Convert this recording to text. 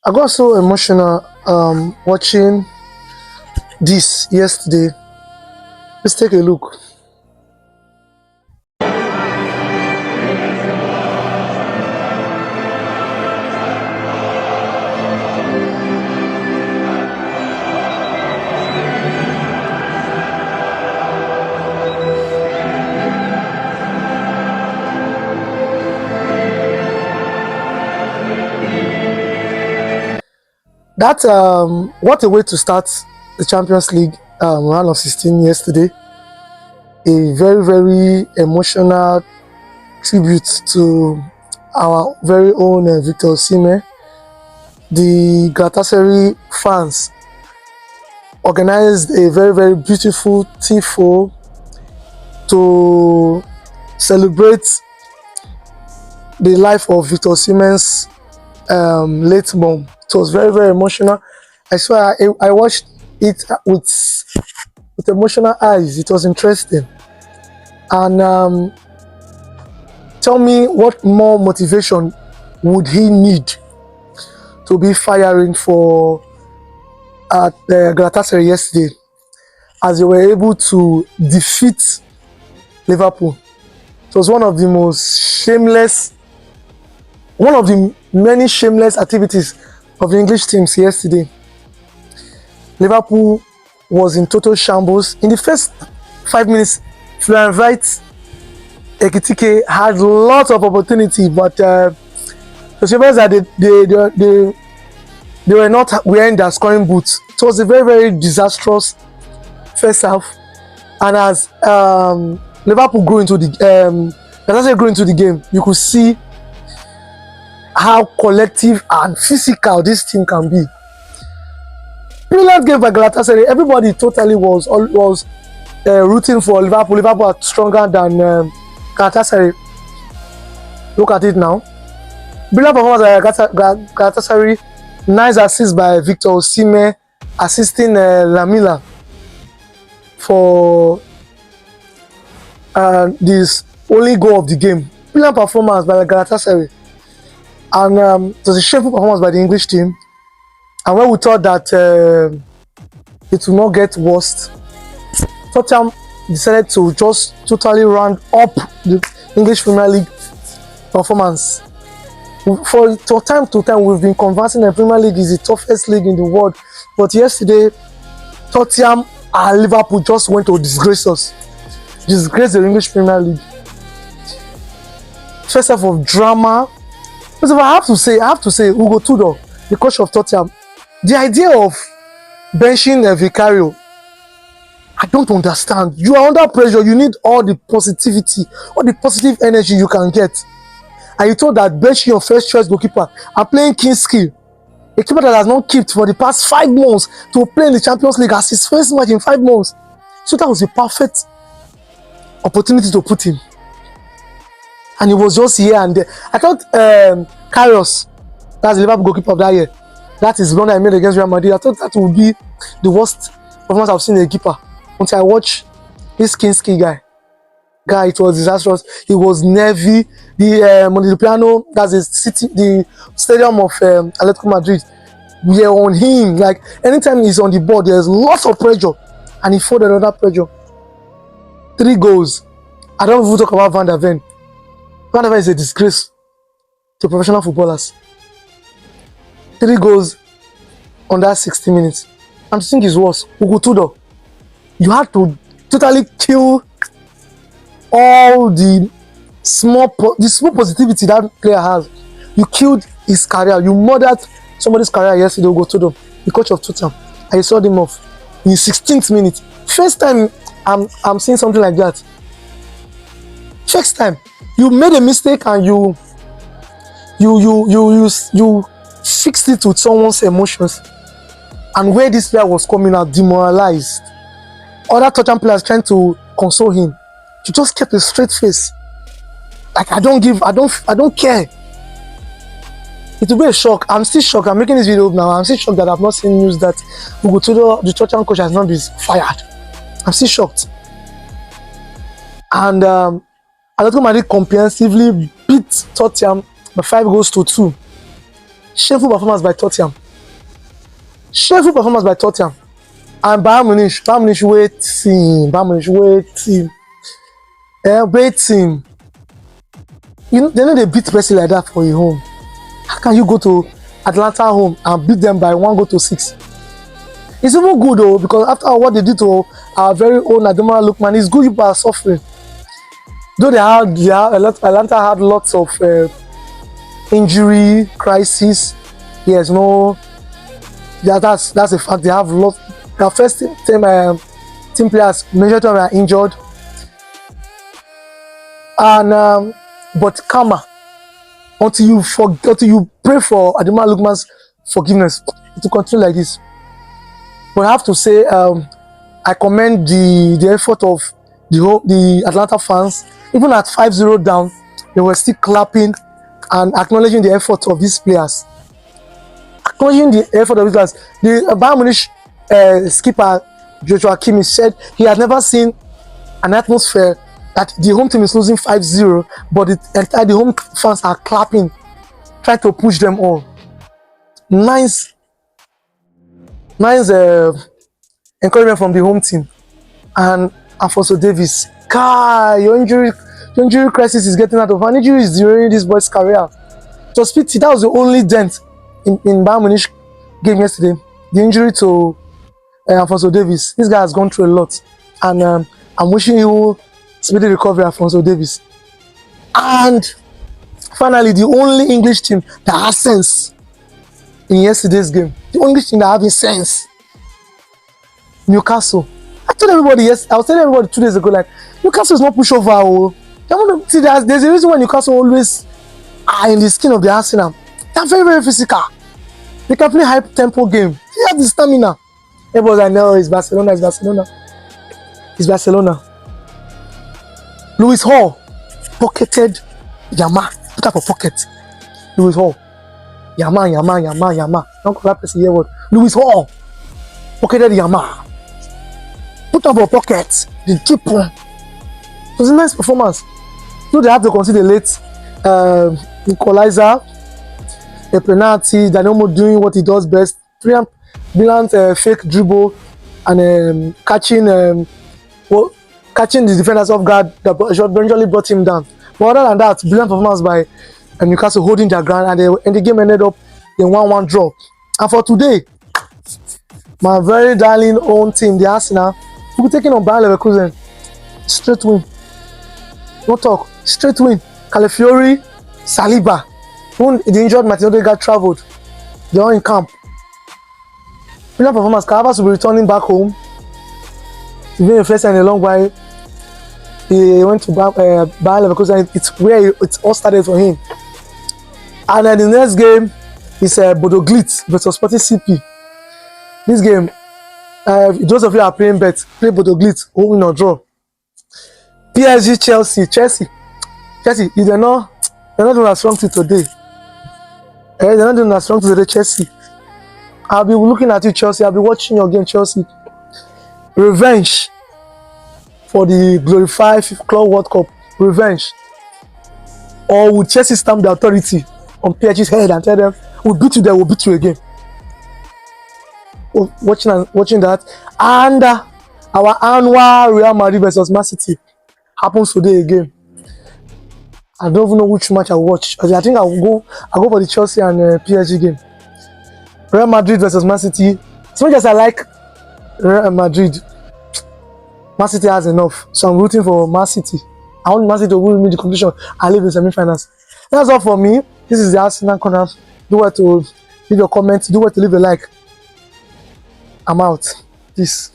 I got so emotional watching this yesterday. Let's take a look. That what a way to start the Champions League round of 16 yesterday. A very, very emotional tribute to our very own Victor Osimhen. The Galatasaray fans organized a very, very beautiful tifo to celebrate the life of Victor Osimhen's late mom. It was very, very emotional. I swear I watched it with emotional eyes. It was interesting. And tell me, what more motivation would he need to be firing for at Galatasaray yesterday, as they were able to defeat Liverpool? It was one of the many shameless activities of the English teams yesterday. Liverpool was in total shambles. In the first 5 minutes, Florian Wirtz Ekitike had lots of opportunity, but the shepherds that they were not wearing their scoring boots. It was a very, very disastrous first half, and as Liverpool grew into the game, you could see how collective and physical this team can be. Brilliant game by Galatasaray. Everybody totally was rooting for Liverpool. Liverpool are stronger than Galatasaray. Look at it now. Brilliant performance by Galatasaray. Nice assist by Victor Osimhen, assisting Lamela for this only goal of the game. Brilliant performance by Galatasaray. And it was a shameful performance by the English team. And when we thought that it would not get worse, Tottenham decided to just totally round up the English Premier League performance. For time to time, we've been conversing that the Premier League is the toughest league in the world. But yesterday, Tottenham and Liverpool just went to disgrace us. Disgrace the English Premier League. First half of drama. But I have to say, Ugo Tudor, the coach of Tottenham, the idea of benching Vicario, I don't understand. You are under pressure. You need all the positivity, all the positive energy you can get. And you told that benching your first choice goalkeeper and playing Kinski, a keeper that has not kept for the past 5 months, to play in the Champions League as his first match in 5 months. So that was a perfect opportunity to put him. And he was just here and there. I thought Karius, that's the Liverpool goalkeeper of that year, that is the one that I made against Real Madrid. I thought that would be the worst performance I've seen in a keeper until I watched this Kinski guy. It was disastrous. He was nervy. The Montepulciano, that's the stadium of Atlético Madrid, we are on him. Like, anytime he's on the board, there's lots of pressure, and he folded under pressure. 3 goals. I don't even talk about Van der Ven. Van der Ven is a disgrace to professional footballers. 3 goals on that 60 minutes. And to think is worse, Ugo Tudor, you had to totally kill all the small positivity that player has. You killed his career. You murdered somebody's career yesterday, Ugo Tudor, the coach of Tottenham. And you saw him off in the 16th minute. First time I'm seeing something like that. First time. You made a mistake and you fixed it with someone's emotions. And where this player was coming out demoralized, other Tottenham players trying to console him, he just kept a straight face. Like, I don't care. It will be a shock. I'm still shocked. I'm making this video now. I'm still shocked that I've not seen news that Ugo Tudor, the Tottenham coach, has not been fired. I'm still shocked. And Atlético Madrid comprehensively beat Tottenham by 5 goals to 2. Shameful performance by Tottenham. Shameful performance by Tottenham. And Bayern Munich waiting. Bayern Munich waiting. Waiting. You know, they know they beat Chelsea like that for your home. How can you go to Atalanta home and beat them by 1-6? It's even good though, because after what they did to our very own Ademola Lookman, it's good people are suffering. Though Atalanta had lots of injury crisis. Yes, no, yeah, that's a fact. They have lots. Their first team players, majority of them are injured, and but karma, until you pray for Ademola Lookman's forgiveness, it will continue like this. But I have to say, I commend the effort of the Atlanta fans. Even at 5-0 down, they were still clapping and acknowledging the effort of these players. Acknowledging the effort of these players. The Bayern Munich skipper Joshua Kimmich said he has never seen an atmosphere that the home team is losing 5-0, but the home fans are clapping, trying to push them all. Nice encouragement from the home team. And Alphonso Davies, your injury crisis is getting out of hand. Injury is derailing this boy's career. Just pity, that was the only dent in Bayern Munich game yesterday. The injury to Alphonso Davies. This guy has gone through a lot, and I'm wishing you speedy recovery, Alphonso Davies. And finally, the only English team that has sense in yesterday's game, the only team that has sense, Newcastle. I was telling everybody 2 days ago, like, Newcastle is not pushover. See, there's a reason why Newcastle always are in the skin of the Arsenal. They're very, very physical. They can play high tempo game. They have the stamina. Everybody's like, no, it's Barcelona. It's Barcelona. Lewis Hall pocketed Germain. Put up a pocket. Lewis Hall. Germain. Don't call that person here word. Lewis Hall pocketed Germain. Put up a pocket. The keeper. It was a nice performance. So they have to consider late equalizer, a penalty, Dynamo doing what he does best, brilliant fake dribble, and catching the defenders off guard that eventually brought him down. But other than that, brilliant performance by Newcastle holding their ground, and the game ended up in 1-1 draw. And for today, my very darling own team, the Arsenal, will be taking on Bayern Leverkusen. Straight win. No talk. Straight win. Calafiori, Saliba. When the injured Martin Odegaard travelled, they are in camp. Brilliant performance. Cavas will be returning back home. He's been a first in a long while. He went to Bayern Leverkusen. It's where it all started for him. And then the next game is Bodo Glimt versus Sporting CP. This game, those of you are playing bet, play Bodo Glimt, win or draw. PSG, Chelsea, they're not doing as strong to today. They're not doing as strong to today, Chelsea. I'll be looking at you, Chelsea. I'll be watching your game, Chelsea. Revenge for the glorified Club World Cup. Revenge. Or will Chelsea stamp the authority on PSG's head and tell them, we'll beat you there, we'll beat you again. Watching that. And our annual Real Madrid versus Man City happens today again. I don't even know which match I'll watch. I think I'll go for the Chelsea and PSG game. Real Madrid versus Man City. As much as I like Real Madrid, Man City has enough. So I'm rooting for Man City. I want Man City to win the competition and leave the semi-finals. That's all for me. This is the Arsenal Corner. Do well to leave your comments. Do well to leave a like. I'm out. Peace.